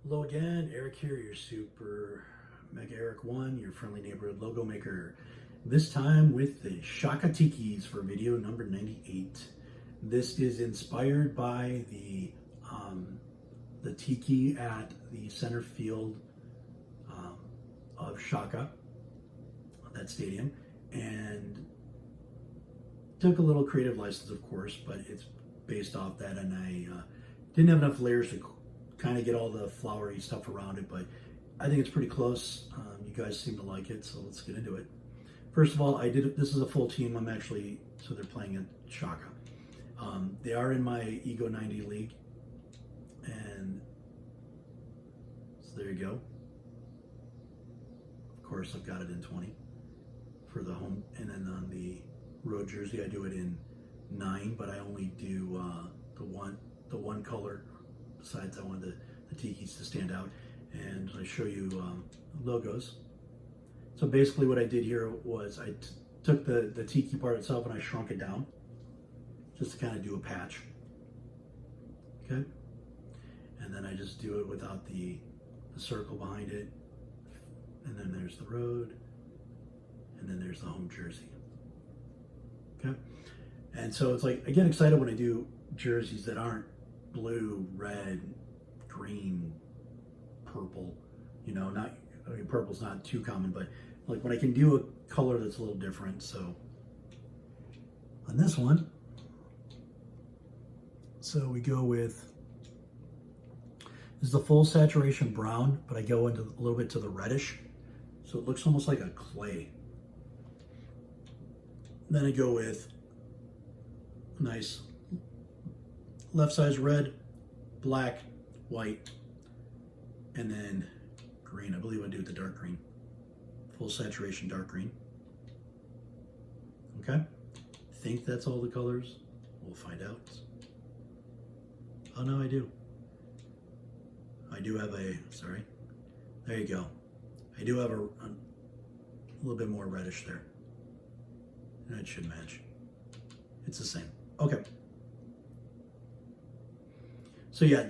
Hello again, Eric here, your super mega Eric 1, your friendly neighborhood logo maker. This time with the Shaka Tikis for video number 98. This is inspired by the tiki at the center field of Shaka, that stadium, and took a little creative license, of course, but it's based off that, and I didn't have enough layers to kind of get all the flowery stuff around it, but I think it's pretty close. You guys seem to like it, so let's get into it. First of all, this is a full team. So they're playing at Shaka. They are in my Ego 90 league, and so there you go. Of course, I've got it in 20 for the home, and then on the road jersey, I do it in 9, but I only do the one color. Besides, I wanted the tikis to stand out, and I show you logos. So basically what I did here was I took the tiki part itself and I shrunk it down just to kind of do a patch. Okay? And then I just do it without the circle behind it. And then there's the road, and then there's the home jersey. Okay? And so it's like, I get excited when I do jerseys that aren't blue, red, green, purple, purple's not too common, but like when I can do a color that's a little different. So on this one, so we go with, this is the full saturation brown, but I go into a little bit to the reddish, so it looks almost like a clay. Then I go with a nice left side's red, black, white, and then green. I believe I do it the dark green. Full saturation dark green. Okay? I think that's all the colors. We'll find out. Oh no, I do. I do have sorry. There you go. I do have a little bit more reddish there. And it should match. It's the same. Okay. So yeah,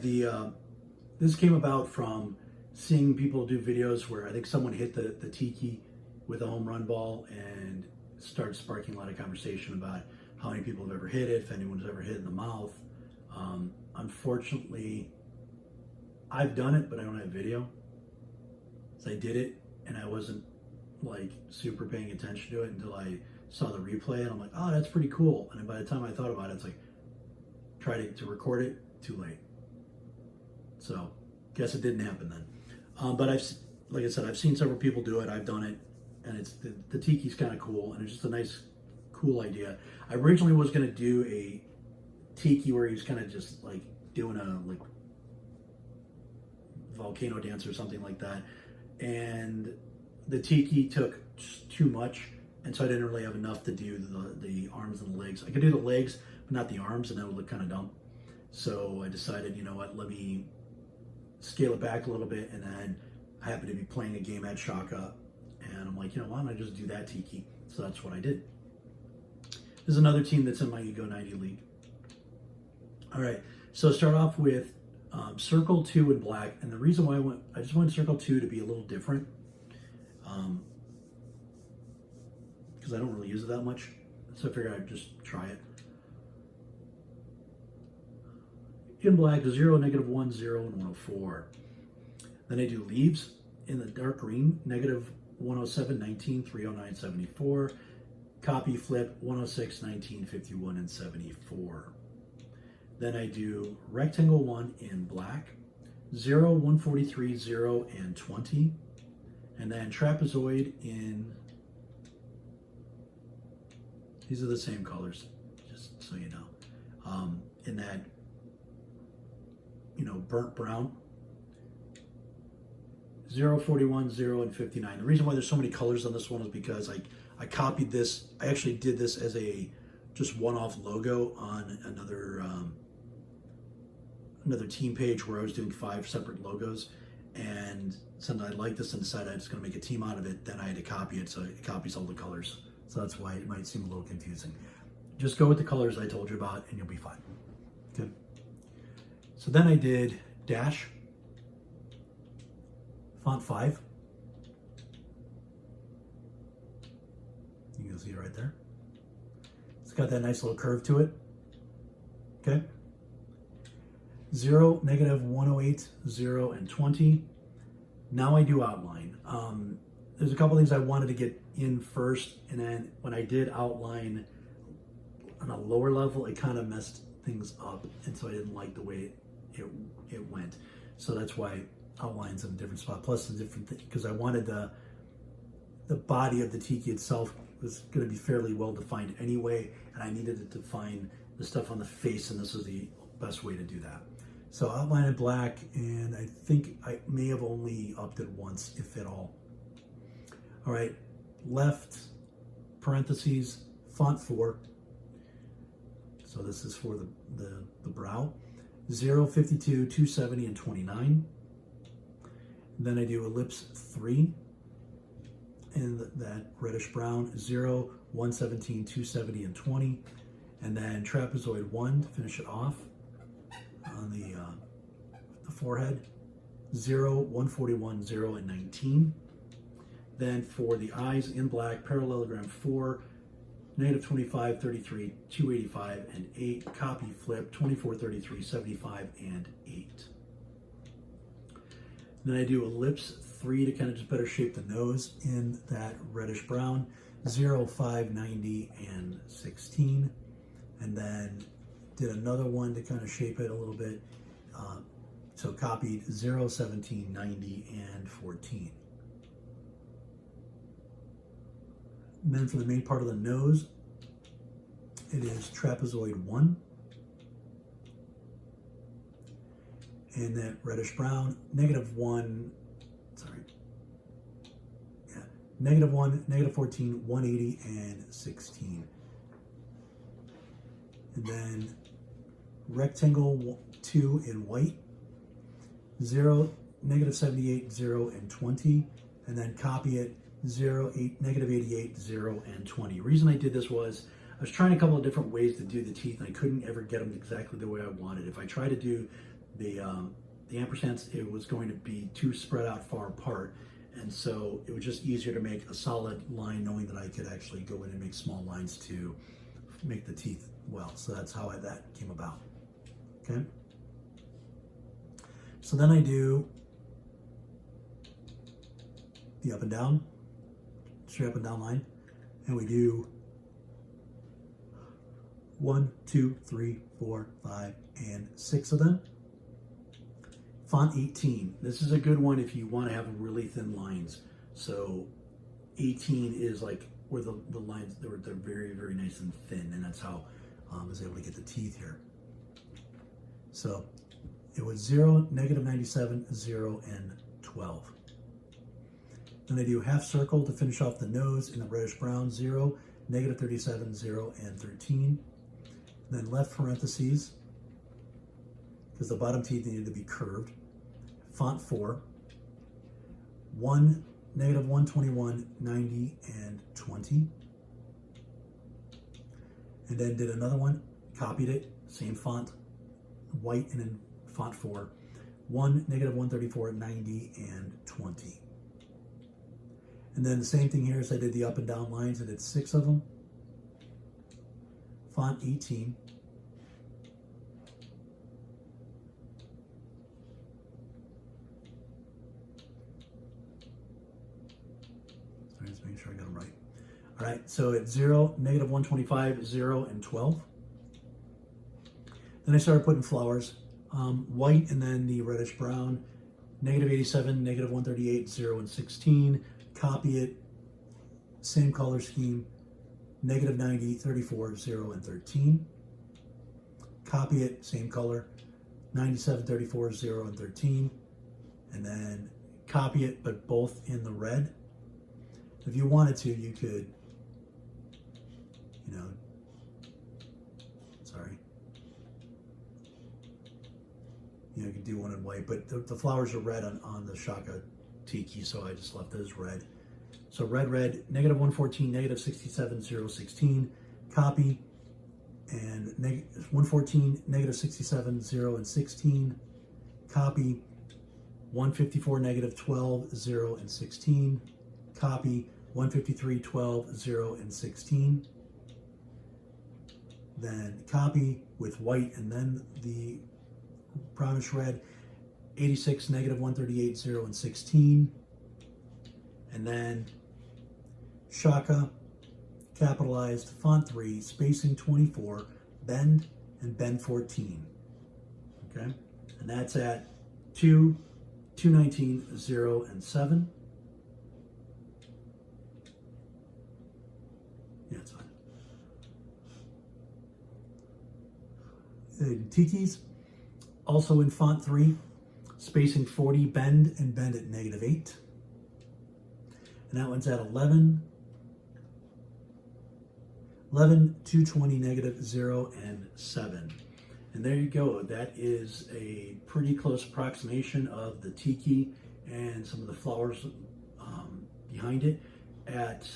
this came about from seeing people do videos where I think someone hit the tiki with a home run ball and started sparking a lot of conversation about how many people have ever hit it, if anyone's ever hit it in the mouth. Unfortunately, I've done it, but I don't have video. So I did it, and I wasn't like super paying attention to it until I saw the replay, and I'm like, oh, that's pretty cool. And by the time I thought about it, it's like, try to record it, too late. So, guess it didn't happen then. But like I said, I've seen several people do it. I've done it, and it's the tiki's kind of cool, and it's just a nice, cool idea. I originally was going to do a tiki where he's kind of just like doing a volcano dance or something like that, and the tiki took too much, and so I didn't really have enough to do the arms and the legs. I could do the legs, but not the arms, and that would look kind of dumb. So I decided, you know what, let me scale it back a little bit, and then I happened to be playing a game at Shaka, and I'm like, why don't I just do that tiki? So that's what I did. There's another team that's in my Ego 90 league. All right, so start off with circle 2 in black, and the reason why I just wanted circle 2 to be a little different, because I don't really use it that much, so I figured I'd just try it. In black, 0, -1, 0, and 104. Then I do leaves in the dark green, -107, 19, 309, 74. Copy flip, 106, 19, 51, and 74. Then I do rectangle 1 in black, 0, 143, 0, and 20. And then trapezoid in, these are the same colors, just so you know. In that, burnt brown, 0, 41, 0, and 59. The reason why there's so many colors on this one is because I copied this. I actually did this as a just one-off logo on another team page where I was doing 5 separate logos. And since I liked this and decided I was going to make a team out of it, then I had to copy it so it copies all the colors. So that's why it might seem a little confusing. Just go with the colors I told you about and you'll be fine. Okay. So then I did dash font 5. You can see it right there. It's got that nice little curve to it. Okay. 0, negative 108, 0, and 20. Now I do outline. There's a couple things I wanted to get in first, and then when I did outline on a lower level, it kind of messed things up, and so I didn't like the way it went. So that's why outlines in a different spot. Plus the different thing, because I wanted the body of the tiki itself was going to be fairly well defined anyway, and I needed to define the stuff on the face, and this is the best way to do that. So outline in black, and I think I may have only upped it once, if at all. All right, left parentheses, font 4. So this is for the brow. 0, 52, 270, and 29. And then I do ellipse 3 in that reddish brown. 0, 117, 270, and 20. And then trapezoid 1 to finish it off on the forehead. 0, 141, 0, and 19. Then for the eyes in black, parallelogram 4, negative 25, 33, 285, and 8. Copy, flip, 24, 33, 75, and 8. Then I do ellipse 3 to kind of just better shape the nose in that reddish brown. 0, 5, 90, and 16. And then did another one to kind of shape it a little bit. So copied 0, 17, 90, and 14. And then for the main part of the nose, it is trapezoid 1. And that reddish brown, negative 1, negative 1, negative 14, 180, and 16. And then rectangle 2 in white, 0, negative 78, 0, and 20. And then copy it 0, 8, negative 88, 0, and 20. The reason I did this was I was trying a couple of different ways to do the teeth, and I couldn't ever get them exactly the way I wanted. If I tried to do the ampersands, it was going to be too spread out far apart, and so it was just easier to make a solid line, knowing that I could actually go in and make small lines to make the teeth well. So that's how that came about. Okay. So then I do the up and down, straight up and down line, and we do 1, 2, 3, 4, 5, and 6 of them. Font 18. This is a good one if you want to have really thin lines. So 18 is like where the lines, they're very, very nice and thin, and that's how I was able to get the teeth here. So it was 0, negative 97, 0, and 12. Then I do half circle to finish off the nose in the reddish brown. 0, negative 37, 0, and 13. Then left parentheses, because the bottom teeth needed to be curved. Font 4. 1, negative 121, 90, and 20. And then did another one, copied it, same font, white, and then font 4. 1, negative 134, 90, and 20. And then the same thing here as I did the up and down lines. I did 6 of them. Font 18. Sorry, just making sure I got them right. All right, so it's 0, negative 125, 0, and 12. Then I started putting flowers. White and then the reddish brown. Negative 87, negative 138, 0, and 16. Copy it, same color scheme, negative 90, 34, 0, and 13. Copy it, same color, 97, 34, 0, and 13. And then copy it, but both in the red. If you wanted to, you could, you could do one in white, but the flowers are red on the Shaka Tiki, so I just left those red. So red, negative 114, negative 67, 0, 16. Copy, and 114, negative 67, 0, and 16. Copy, 154, negative 12, 0, and 16. Copy 153, 12, 0, and 16. Then copy with white and then the brownish red, 86, negative 138, 0, and 16. And then Shaka, capitalized, font 3, spacing 24, bend, and bend 14. Okay? And that's at 2, 219, 0, and 7. Yeah, it's fine. Tikis, also in font 3, spacing 40, bend, and bend at negative 8. And that one's at 11, 220, negative 0, and 7. And there you go. That is a pretty close approximation of the tiki and some of the flowers behind it at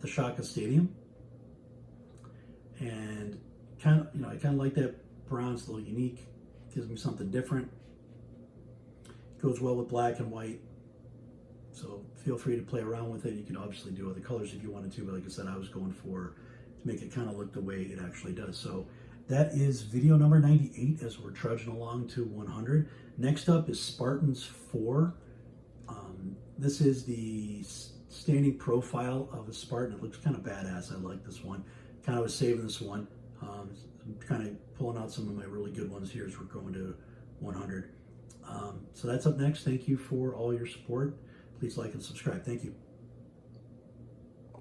the Shaka Stadium. And kind of, I kind of like that brown. It's a little unique. Gives me something different. Goes well with black and white. So feel free to play around with it. You can obviously do other colors if you wanted to, but like I said, I was going to make it kind of look the way it actually does. So that is video number 98 as we're trudging along to 100. Next up is Spartans 4. This is the standing profile of a Spartan. It looks kind of badass. I like this one. Kind of was saving this one. I'm kind of pulling out some of my really good ones here as we're going to 100. So that's up next. Thank you for all your support. Please like and subscribe. Thank you.